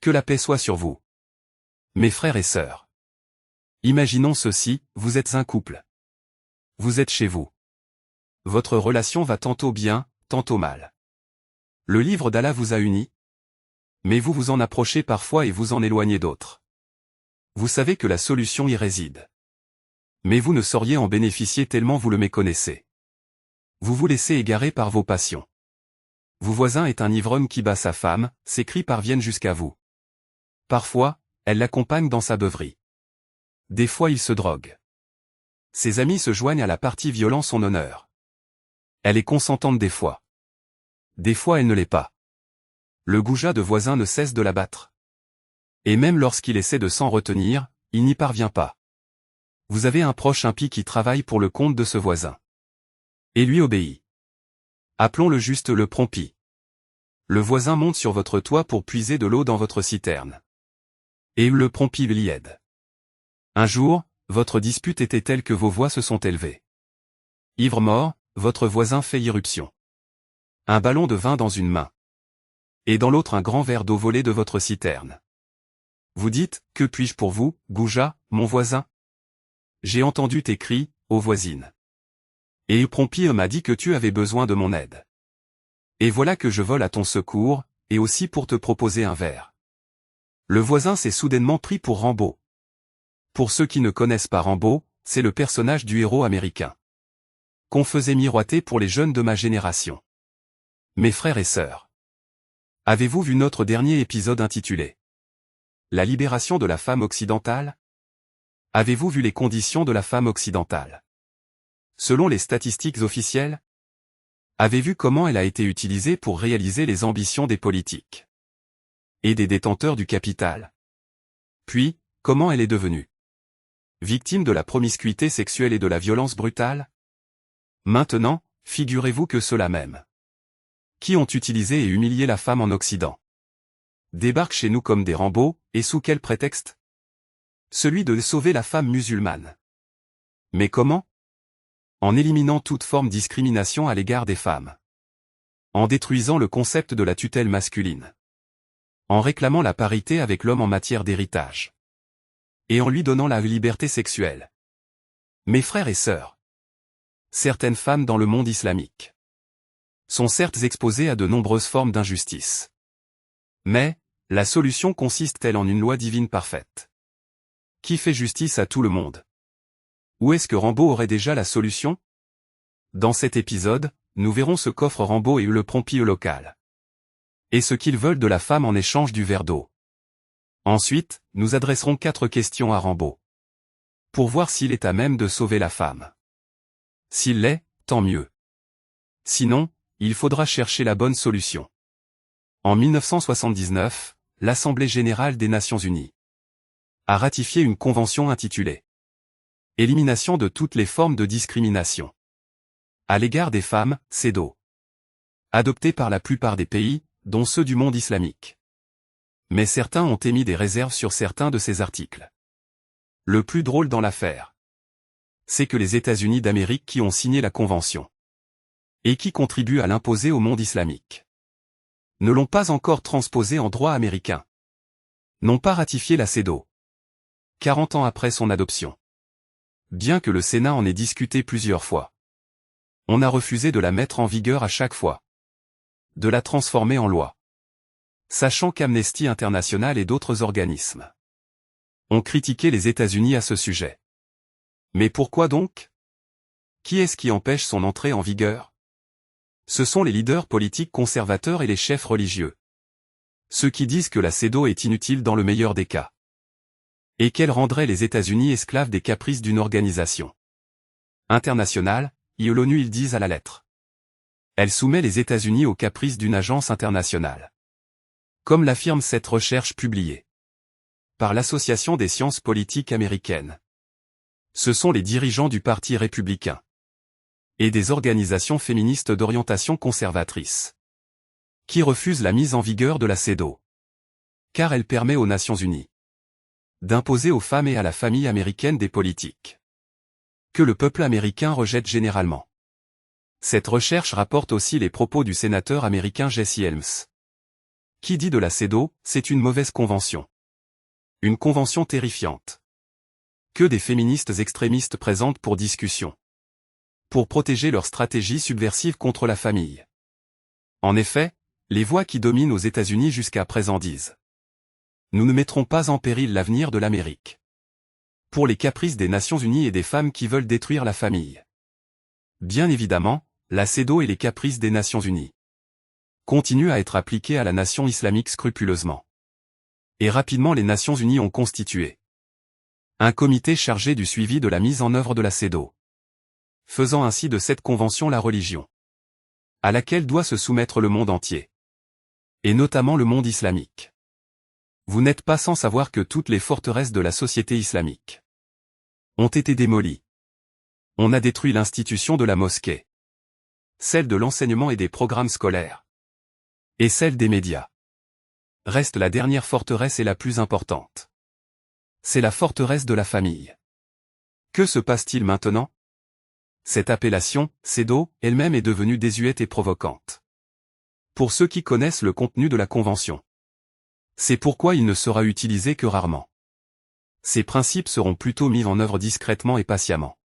Que la paix soit sur vous. Mes frères et sœurs. Imaginons ceci, vous êtes un couple. Vous êtes chez vous. Votre relation va tantôt bien, tantôt mal. Le livre d'Allah vous a unis. Mais vous vous en approchez parfois et vous en éloignez d'autres. Vous savez que la solution y réside. Mais vous ne sauriez en bénéficier tellement vous le méconnaissez. Vous vous laissez égarer par vos passions. Vos voisin est un ivrogne qui bat sa femme, ses cris parviennent jusqu'à vous. Parfois, elle l'accompagne dans sa beuverie. Des fois il se drogue. Ses amis se joignent à la partie violant son honneur. Elle est consentante des fois. Des fois elle ne l'est pas. Le goujat de voisin ne cesse de la battre. Et même lorsqu'il essaie de s'en retenir, il n'y parvient pas. Vous avez un proche impie qui travaille pour le compte de ce voisin. Et lui obéit. Appelons-le juste le prompi. Le voisin monte sur votre toit pour puiser de l'eau dans votre citerne. Et le prompi l'y aide. Un jour, votre dispute était telle que vos voix se sont élevées. Ivre-mort, votre voisin fait irruption. Un ballon de vin dans une main. Et dans l'autre un grand verre d'eau volé de votre citerne. Vous dites, que puis-je pour vous, goujat, mon voisin? J'ai entendu tes cris, ô voisine. Et Prompi m'a dit que tu avais besoin de mon aide. Et voilà que je vole à ton secours, et aussi pour te proposer un verre. Le voisin s'est soudainement pris pour Rambo. Pour ceux qui ne connaissent pas Rambo, c'est le personnage du héros américain. Qu'on faisait miroiter pour les jeunes de ma génération. Mes frères et sœurs. Avez-vous vu notre dernier épisode intitulé « La libération de la femme occidentale » ? Avez-vous vu les conditions de la femme occidentale ? Selon les statistiques officielles, avez-vous vu comment elle a été utilisée pour réaliser les ambitions des politiques et des détenteurs du capital? Puis, comment elle est devenue victime de la promiscuité sexuelle et de la violence brutale? Maintenant, figurez-vous que ceux-là même, qui ont utilisé et humilié la femme en Occident, débarquent chez nous comme des Rambo, et sous quel prétexte? Celui de sauver la femme musulmane. Mais comment? En éliminant toute forme de discrimination à l'égard des femmes. En détruisant le concept de la tutelle masculine. En réclamant la parité avec l'homme en matière d'héritage. Et en lui donnant la liberté sexuelle. Mes frères et sœurs. Certaines femmes dans le monde islamique sont certes exposées à de nombreuses formes d'injustice. Mais, la solution consiste-t-elle en une loi divine parfaite? Qui fait justice à tout le monde? Où est-ce que Rambo aurait déjà la solution? Dans cet épisode, nous verrons ce qu'offre Rambo et le prompi local. Et ce qu'ils veulent de la femme en échange du verre d'eau. Ensuite, nous adresserons 4 questions à Rambo. Pour voir s'il est à même de sauver la femme. S'il l'est, tant mieux. Sinon, il faudra chercher la bonne solution. En 1979, l'Assemblée générale des Nations unies a ratifié une convention intitulée « Élimination de toutes les formes de discrimination à l'égard des femmes, CEDAW », adoptée par la plupart des pays, dont ceux du monde islamique. Mais certains ont émis des réserves sur certains de ces articles. Le plus drôle dans l'affaire, c'est que les États-Unis d'Amérique qui ont signé la convention et qui contribuent à l'imposer au monde islamique ne l'ont pas encore transposée en droit américain. N'ont pas ratifié la CEDAW. 40 ans après son adoption. Bien que le Sénat en ait discuté plusieurs fois. On a refusé de la mettre en vigueur à chaque fois. De la transformer en loi. Sachant qu'Amnesty International et d'autres organismes ont critiqué les États-Unis à ce sujet. Mais pourquoi donc? Qui est-ce qui empêche son entrée en vigueur? Ce sont les leaders politiques conservateurs et les chefs religieux. Ceux qui disent que la CEDAW est inutile dans le meilleur des cas. Et qu'elle rendrait les États-Unis esclaves des caprices d'une organisation internationale, et l'ONU ils disent à la lettre. Elle soumet les États-Unis aux caprices d'une agence internationale. Comme l'affirme cette recherche publiée par l'Association des sciences politiques américaines. Ce sont les dirigeants du Parti républicain et des organisations féministes d'orientation conservatrice qui refusent la mise en vigueur de la CEDAW. Car elle permet aux Nations Unies d'imposer aux femmes et à la famille américaine des politiques que le peuple américain rejette généralement. Cette recherche rapporte aussi les propos du sénateur américain Jesse Helms, Qui dit de la CEDAW, c'est une mauvaise convention. Une convention terrifiante. Que des féministes extrémistes présentent pour discussion. Pour protéger leur stratégie subversive contre la famille. En effet, les voix qui dominent aux États-Unis jusqu'à présent disent: nous ne mettrons pas en péril l'avenir de l'Amérique. Pour les caprices des Nations Unies et des femmes qui veulent détruire la famille. Bien évidemment, la CEDAW et les caprices des Nations Unies continuent à être appliqués à la nation islamique scrupuleusement. Et rapidement les Nations Unies ont constitué un comité chargé du suivi de la mise en œuvre de la CEDAW, faisant ainsi de cette convention la religion à laquelle doit se soumettre le monde entier. Et notamment le monde islamique. Vous n'êtes pas sans savoir que toutes les forteresses de la société islamique ont été démolies. On a détruit l'institution de la mosquée, celle de l'enseignement et des programmes scolaires, et celle des médias. Reste la dernière forteresse et la plus importante. C'est la forteresse de la famille. Que se passe-t-il maintenant? Cette appellation, CEDAW, elle-même est devenue désuète et provocante. Pour ceux qui connaissent le contenu de la Convention. C'est pourquoi il ne sera utilisé que rarement. Ces principes seront plutôt mis en œuvre discrètement et patiemment.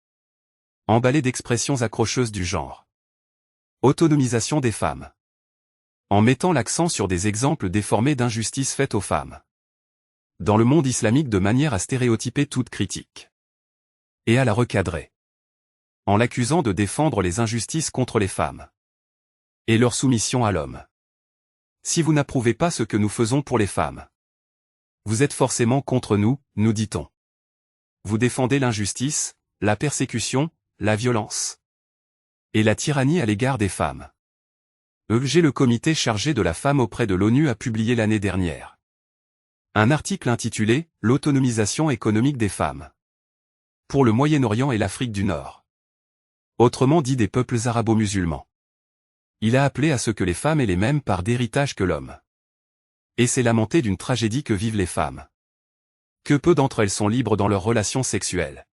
Emballés d'expressions accrocheuses du genre autonomisation des femmes. En mettant l'accent sur des exemples déformés d'injustices faites aux femmes. Dans le monde islamique de manière à stéréotyper toute critique. Et à la recadrer. En l'accusant de défendre les injustices contre les femmes. Et leur soumission à l'homme. Si vous n'approuvez pas ce que nous faisons pour les femmes, vous êtes forcément contre nous, nous dit-on. Vous défendez l'injustice, la persécution, la violence et la tyrannie à l'égard des femmes. Le comité chargé de la femme auprès de l'ONU a publié l'année dernière un article intitulé « L'autonomisation économique des femmes » pour le Moyen-Orient et l'Afrique du Nord. Autrement dit des peuples arabo-musulmans. Il a appelé à ce que les femmes aient les mêmes parts d'héritage que l'homme. Et s'est lamenté d'une tragédie que vivent les femmes. Que peu d'entre elles sont libres dans leurs relations sexuelles.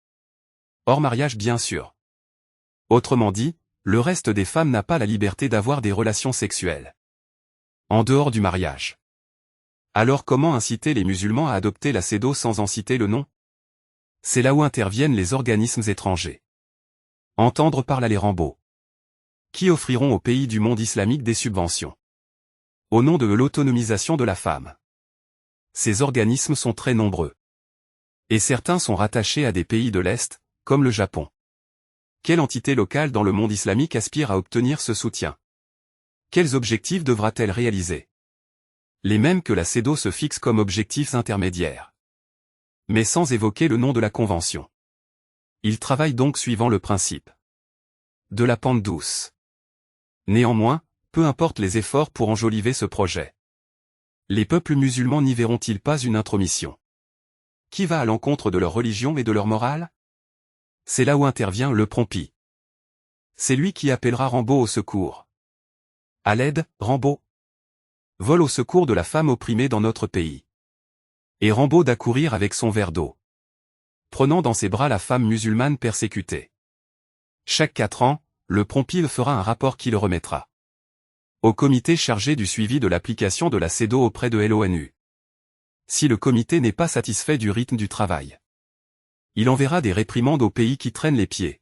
Hors mariage bien sûr. Autrement dit, le reste des femmes n'a pas la liberté d'avoir des relations sexuelles. En dehors du mariage. Alors comment inciter les musulmans à adopter la CEDAW sans en citer le nom? C'est là où interviennent les organismes étrangers. Entendre par là les Rambo. Qui offriront aux pays du monde islamique des subventions. Au nom de l'autonomisation de la femme. Ces organismes sont très nombreux. Et certains sont rattachés à des pays de l'Est, comme le Japon. Quelle entité locale dans le monde islamique aspire à obtenir ce soutien? Quels objectifs devra-t-elle réaliser? Les mêmes que la CEDAW se fixe comme objectifs intermédiaires. Mais sans évoquer le nom de la convention. Il travaille donc suivant le principe de la pente douce. Néanmoins, peu importe les efforts pour enjoliver ce projet. Les peuples musulmans n'y verront-ils pas une intromission qui va à l'encontre de leur religion et de leur morale? C'est là où intervient le Prompi. C'est lui qui appellera Rambo au secours. À l'aide, Rambo vole au secours de la femme opprimée dans notre pays. Et Rambo d'accourir avec son verre d'eau, prenant dans ses bras la femme musulmane persécutée. Chaque 4 ans, le Prompi fera un rapport qui le remettra au comité chargé du suivi de l'application de la CEDAW auprès de l'ONU. Si le comité n'est pas satisfait du rythme du travail, il enverra des réprimandes aux pays qui traînent les pieds.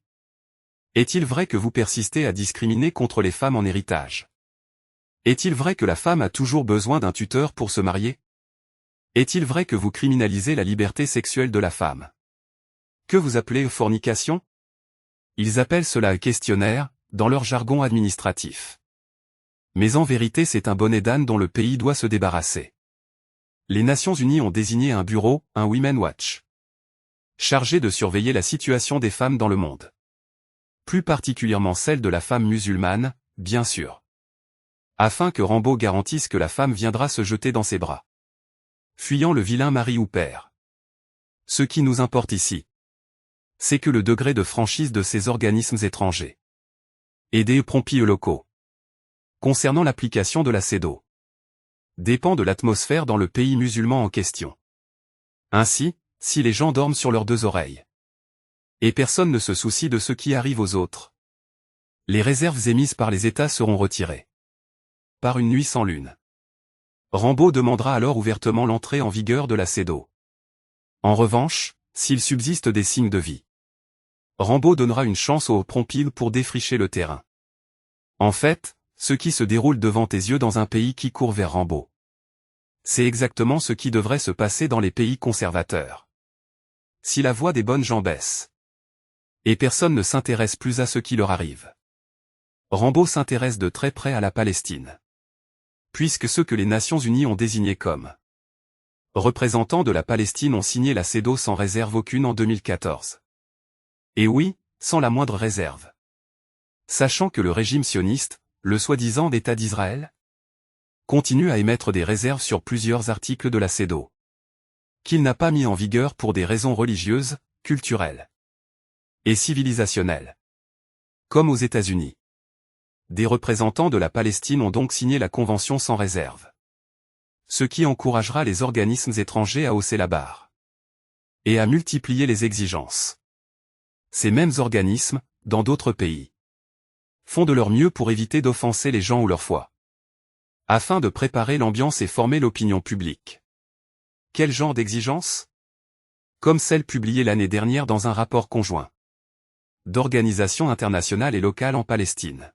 Est-il vrai que vous persistez à discriminer contre les femmes en héritage? Est-il vrai que la femme a toujours besoin d'un tuteur pour se marier? Est-il vrai que vous criminalisez la liberté sexuelle de la femme? Que vous appelez fornication? Ils appellent cela un questionnaire, dans leur jargon administratif. Mais en vérité c'est un bonnet d'âne dont le pays doit se débarrasser. Les Nations Unies ont désigné un bureau, un Women Watch, chargé de surveiller la situation des femmes dans le monde. Plus particulièrement celle de la femme musulmane, bien sûr. Afin que Rambo garantisse que la femme viendra se jeter dans ses bras, fuyant le vilain mari ou père. Ce qui nous importe ici, c'est que le degré de franchise de ces organismes étrangers et des Prompi locaux, concernant l'application de la CEDAW, dépend de l'atmosphère dans le pays musulman en question. Ainsi, si les gens dorment sur leurs 2 oreilles, et personne ne se soucie de ce qui arrive aux autres, les réserves émises par les États seront retirées. Par une nuit sans lune. Rambaud demandera alors ouvertement l'entrée en vigueur de la CEDAW. En revanche, s'il subsiste des signes de vie, Rambaud donnera une chance aux Prompil pour défricher le terrain. En fait, ce qui se déroule devant tes yeux dans un pays qui court vers Rambaud, c'est exactement ce qui devrait se passer dans les pays conservateurs. Si la voix des bonnes gens baisse, et personne ne s'intéresse plus à ce qui leur arrive, Rambaud s'intéresse de très près à la Palestine. Puisque ceux que les Nations Unies ont désignés comme représentants de la Palestine ont signé la CEDAW sans réserve aucune en 2014. Et oui, sans la moindre réserve. Sachant que le régime sioniste, le soi-disant d'État d'Israël, continue à émettre des réserves sur plusieurs articles de la CEDAW, qu'il n'a pas mis en vigueur pour des raisons religieuses, culturelles et civilisationnelles. Comme aux États-Unis. Des représentants de la Palestine ont donc signé la Convention sans réserve. Ce qui encouragera les organismes étrangers à hausser la barre et à multiplier les exigences. Ces mêmes organismes, dans d'autres pays, font de leur mieux pour éviter d'offenser les gens ou leur foi, afin de préparer l'ambiance et former l'opinion publique. Quel genre d'exigences? Comme celle publiée l'année dernière dans un rapport conjoint d'organisations internationales et locales en Palestine.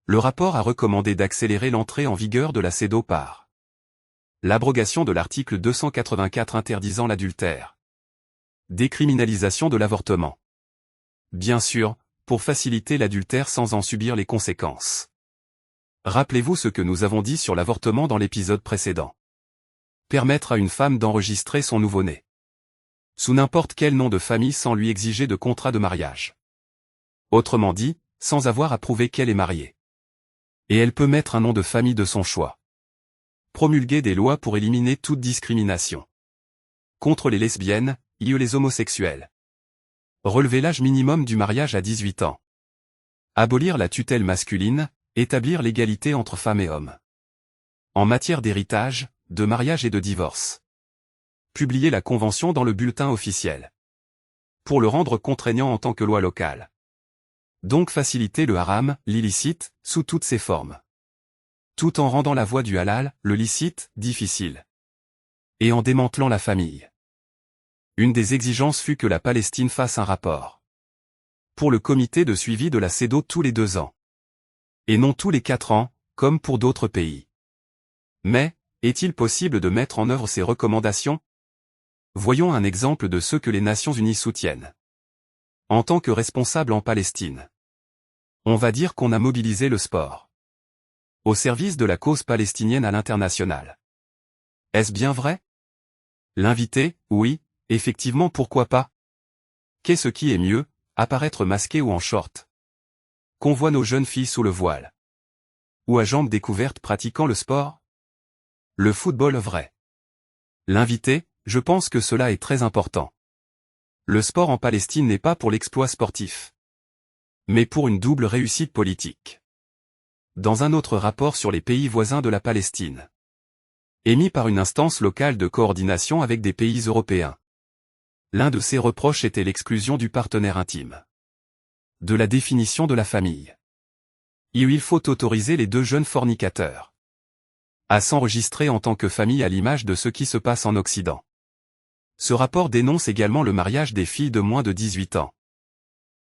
Le rapport a recommandé d'accélérer l'entrée en vigueur de la CEDAW par l'abrogation de l'article 284 interdisant l'adultère, décriminalisation de l'avortement. Bien sûr, pour faciliter l'adultère sans en subir les conséquences. Rappelez-vous ce que nous avons dit sur l'avortement dans l'épisode précédent. Permettre à une femme d'enregistrer son nouveau-né sous n'importe quel nom de famille sans lui exiger de contrat de mariage. Autrement dit, sans avoir à prouver qu'elle est mariée. Et elle peut mettre un nom de famille de son choix. Promulguer des lois pour éliminer toute discrimination contre les lesbiennes, et les homosexuels. Relever l'âge minimum du mariage à 18 ans. Abolir la tutelle masculine, établir l'égalité entre femmes et hommes. En matière d'héritage, de mariage et de divorce. Publier la convention dans le bulletin officiel. Pour le rendre contraignant en tant que loi locale. Donc faciliter le haram, l'illicite, sous toutes ses formes. Tout en rendant la voie du halal, le licite, difficile. Et en démantelant la famille. Une des exigences fut que la Palestine fasse un rapport pour le comité de suivi de la CEDAW tous les 2 ans. Et non tous les 4 ans, comme pour d'autres pays. Mais, est-il possible de mettre en œuvre ces recommandations? Voyons un exemple de ceux que les Nations Unies soutiennent. En tant que responsable en Palestine, on va dire qu'on a mobilisé le sport au service de la cause palestinienne à l'international. Est-ce bien vrai? L'invité, oui, effectivement pourquoi pas? Qu'est-ce qui est mieux, apparaître masqué ou en short? Qu'on voit nos jeunes filles sous le voile. Ou à jambes découvertes pratiquant le sport? Le football vrai. L'invité, je pense que cela est très important. Le sport en Palestine n'est pas pour l'exploit sportif, mais pour une double réussite politique. Dans un autre rapport sur les pays voisins de la Palestine, émis par une instance locale de coordination avec des pays européens, l'un de ses reproches était l'exclusion du partenaire intime, de la définition de la famille. Et il faut autoriser les 2 jeunes fornicateurs à s'enregistrer en tant que famille à l'image de ce qui se passe en Occident. Ce rapport dénonce également le mariage des filles de moins de 18 ans.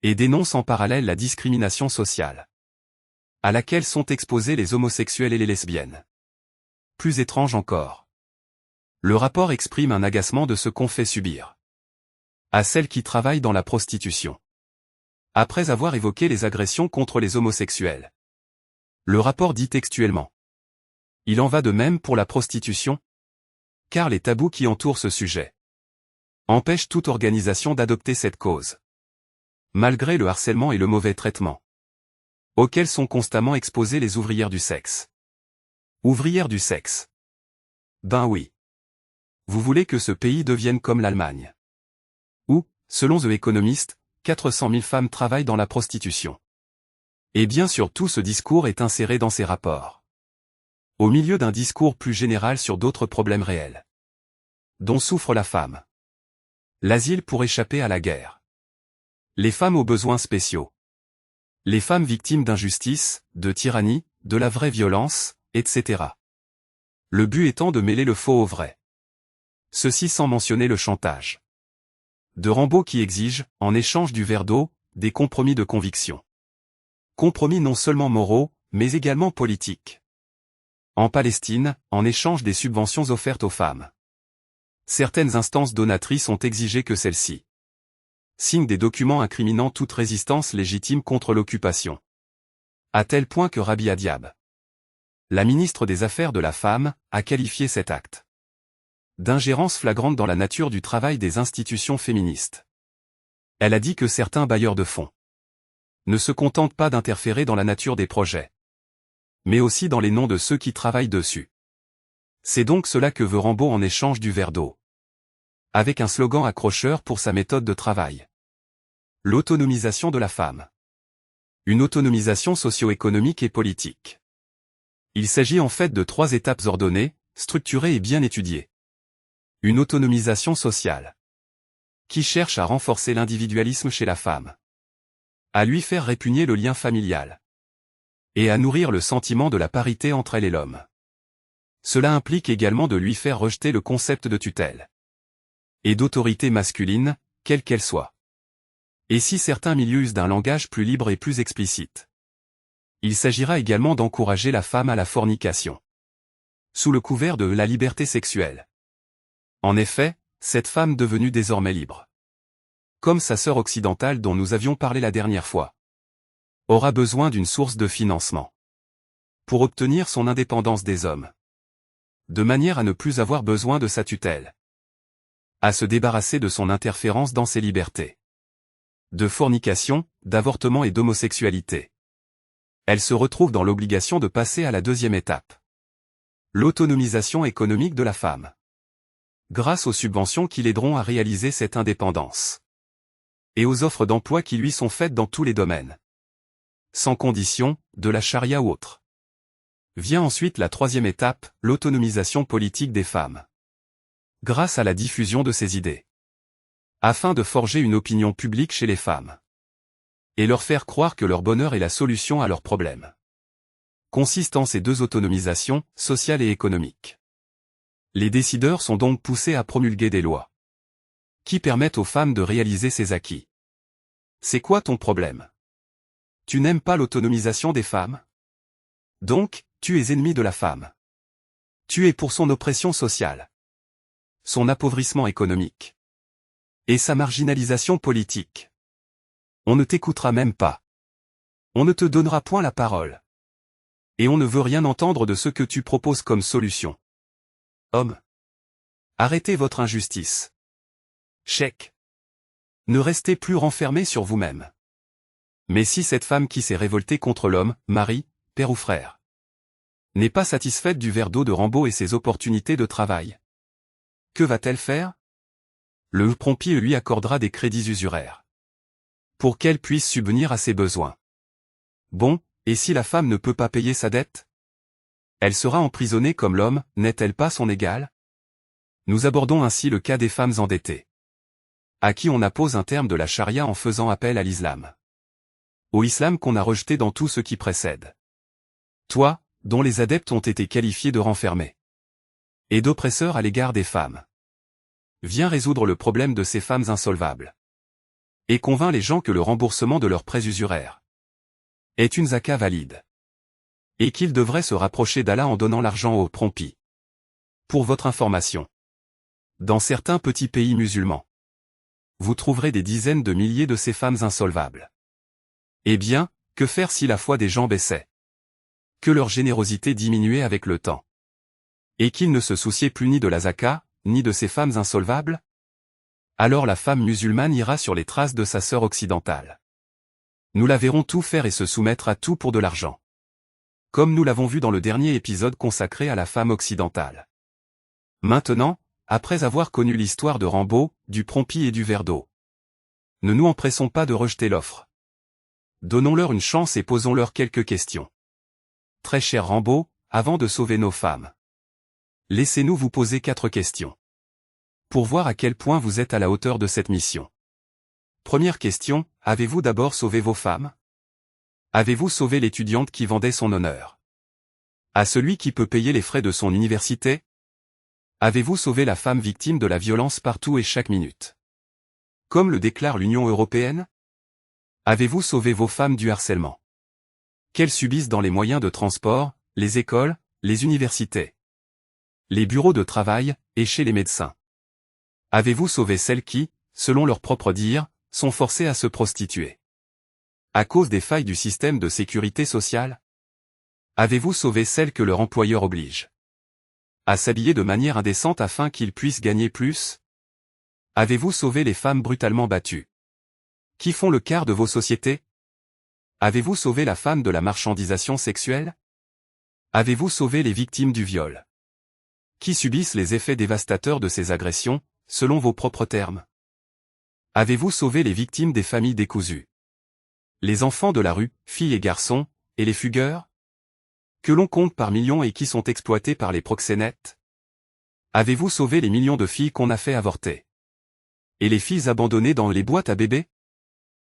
Et dénonce en parallèle la discrimination sociale à laquelle sont exposés les homosexuels et les lesbiennes. Plus étrange encore. Le rapport exprime un agacement de ce qu'on fait subir à celles qui travaillent dans la prostitution. Après avoir évoqué les agressions contre les homosexuels, le rapport dit textuellement: il en va de même pour la prostitution, car les tabous qui entourent ce sujet empêchent toute organisation d'adopter cette cause, malgré le harcèlement et le mauvais traitement auxquels sont constamment exposées les ouvrières du sexe. Ouvrières du sexe. Ben oui. Vous voulez que ce pays devienne comme l'Allemagne, où, selon The Economist, 400 000 femmes travaillent dans la prostitution. Et bien sûr tout ce discours est inséré dans ces rapports, au milieu d'un discours plus général sur d'autres problèmes réels, dont souffre la femme. L'asile pour échapper à la guerre. Les femmes aux besoins spéciaux. Les femmes victimes d'injustice, de tyrannie, de la vraie violence, etc. Le but étant de mêler le faux au vrai. Ceci sans mentionner le chantage de Rambo qui exige, en échange du verre d'eau, des compromis de conviction. Compromis non seulement moraux, mais également politiques. En Palestine, en échange des subventions offertes aux femmes. Certaines instances donatrices ont exigé que celles-ci signent des documents incriminant toute résistance légitime contre l'occupation. À tel point que Rabia Diab, la ministre des Affaires de la Femme, a qualifié cet acte d'ingérence flagrante dans la nature du travail des institutions féministes. Elle a dit que certains bailleurs de fonds ne se contentent pas d'interférer dans la nature des projets, mais aussi dans les noms de ceux qui travaillent dessus. C'est donc cela que veut Rambo en échange du verre d'eau. Avec un slogan accrocheur pour sa méthode de travail. L'autonomisation de la femme. Une autonomisation socio-économique et politique. Il s'agit en fait de 3 étapes ordonnées, structurées et bien étudiées. Une autonomisation sociale. Qui cherche à renforcer l'individualisme chez la femme. À lui faire répugner le lien familial. Et à nourrir le sentiment de la parité entre elle et l'homme. Cela implique également de lui faire rejeter le concept de tutelle. Et d'autorité masculine, quelle qu'elle soit. Et si certains milieux usent d'un langage plus libre et plus explicite. Il s'agira également d'encourager la femme à la fornication. Sous le couvert de la liberté sexuelle. En effet, cette femme devenue désormais libre. Comme sa sœur occidentale dont nous avions parlé la dernière fois. Aura besoin d'une source de financement. Pour obtenir son indépendance des hommes. De manière à ne plus avoir besoin de sa tutelle. À se débarrasser de son interférence dans ses libertés. De fornication, d'avortement et d'homosexualité. Elle se retrouve dans l'obligation de passer à la 2e étape. L'autonomisation économique de la femme. Grâce aux subventions qui l'aideront à réaliser cette indépendance. Et aux offres d'emploi qui lui sont faites dans tous les domaines. Sans condition, de la charia ou autre. Vient ensuite la 3e étape, l'autonomisation politique des femmes. Grâce à la diffusion de ces idées. Afin de forger une opinion publique chez les femmes. Et leur faire croire que leur bonheur est la solution à leurs problèmes. Consiste en ces 2 autonomisations, sociale et économique. Les décideurs sont donc poussés à promulguer des lois. Qui permettent aux femmes de réaliser ces acquis. C'est quoi ton problème? Tu n'aimes pas l'autonomisation des femmes? Donc, tu es ennemi de la femme. Tu es pour son oppression sociale. Son appauvrissement économique. Et sa marginalisation politique. On ne t'écoutera même pas. On ne te donnera point la parole. Et on ne veut rien entendre de ce que tu proposes comme solution. Hommes. Arrêtez votre injustice. Chèque. Ne restez plus renfermés sur vous-même. Mais si cette femme qui s'est révoltée contre l'homme, mari, père ou frère, n'est pas satisfaite du verre d'eau de Rambo et ses opportunités de travail, que va-t-elle faire? Le pompier lui accordera des crédits usuraires. Pour qu'elle puisse subvenir à ses besoins. Bon, et si la femme ne peut pas payer sa dette? Elle sera emprisonnée comme l'homme, n'est-elle pas son égale? Nous abordons ainsi le cas des femmes endettées. À qui on appose un terme de la charia en faisant appel à l'islam. Au islam qu'on a rejeté dans tout ce qui précède. Toi, dont les adeptes ont été qualifiés de renfermés. Et d'oppresseurs à l'égard des femmes. Viens résoudre le problème de ces femmes insolvables. Et convainc les gens que le remboursement de leurs prêts usuraires est une zaka valide. Et qu'ils devraient se rapprocher d'Allah en donnant l'argent aux prompis. Pour votre information. Dans certains petits pays musulmans, vous trouverez des dizaines de milliers de ces femmes insolvables. Eh bien, que faire si la foi des gens baissait? Que leur générosité diminuait avec le temps? Et qu'ils ne se souciaient plus ni de la zaka, ni de ces femmes insolvables? Alors la femme musulmane ira sur les traces de sa sœur occidentale. Nous la verrons tout faire et se soumettre à tout pour de l'argent. Comme nous l'avons vu dans le dernier épisode consacré à la femme occidentale. Maintenant, après avoir connu l'histoire de Rambo, du prompi et du verre d'eau, ne nous empressons pas de rejeter l'offre. Donnons-leur une chance et posons-leur quelques questions. Très cher Rambo, avant de sauver nos femmes, laissez-nous vous poser 4 questions. Pour voir à quel point vous êtes à la hauteur de cette mission. Première question, avez-vous d'abord sauvé vos femmes? Avez-vous sauvé l'étudiante qui vendait son honneur? À celui qui peut payer les frais de son université? Avez-vous sauvé la femme victime de la violence partout et chaque minute? Comme le déclare l'Union européenne? Avez-vous sauvé vos femmes du harcèlement qu'elles subissent dans les moyens de transport, les écoles, les universités, les bureaux de travail, et chez les médecins? Avez-vous sauvé celles qui, selon leur propre dire, sont forcées à se prostituer à cause des failles du système de sécurité sociale? Avez-vous sauvé celles que leur employeur oblige à s'habiller de manière indécente afin qu'ils puissent gagner plus? Avez-vous sauvé les femmes brutalement battues qui font le quart de vos sociétés? Avez-vous sauvé la femme de la marchandisation sexuelle? Avez-vous sauvé les victimes du viol qui subissent les effets dévastateurs de ces agressions, selon vos propres termes? Avez-vous sauvé les victimes des familles décousues, les enfants de la rue, filles et garçons, et les fugueurs que l'on compte par millions et qui sont exploités par les proxénètes? Avez-vous sauvé les millions de filles qu'on a fait avorter et les filles abandonnées dans les boîtes à bébés?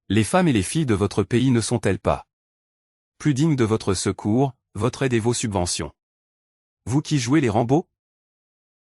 Les femmes et les filles de votre pays ne sont-elles pas plus dignes de votre secours, votre aide et vos subventions? Vous qui jouez les Rambo?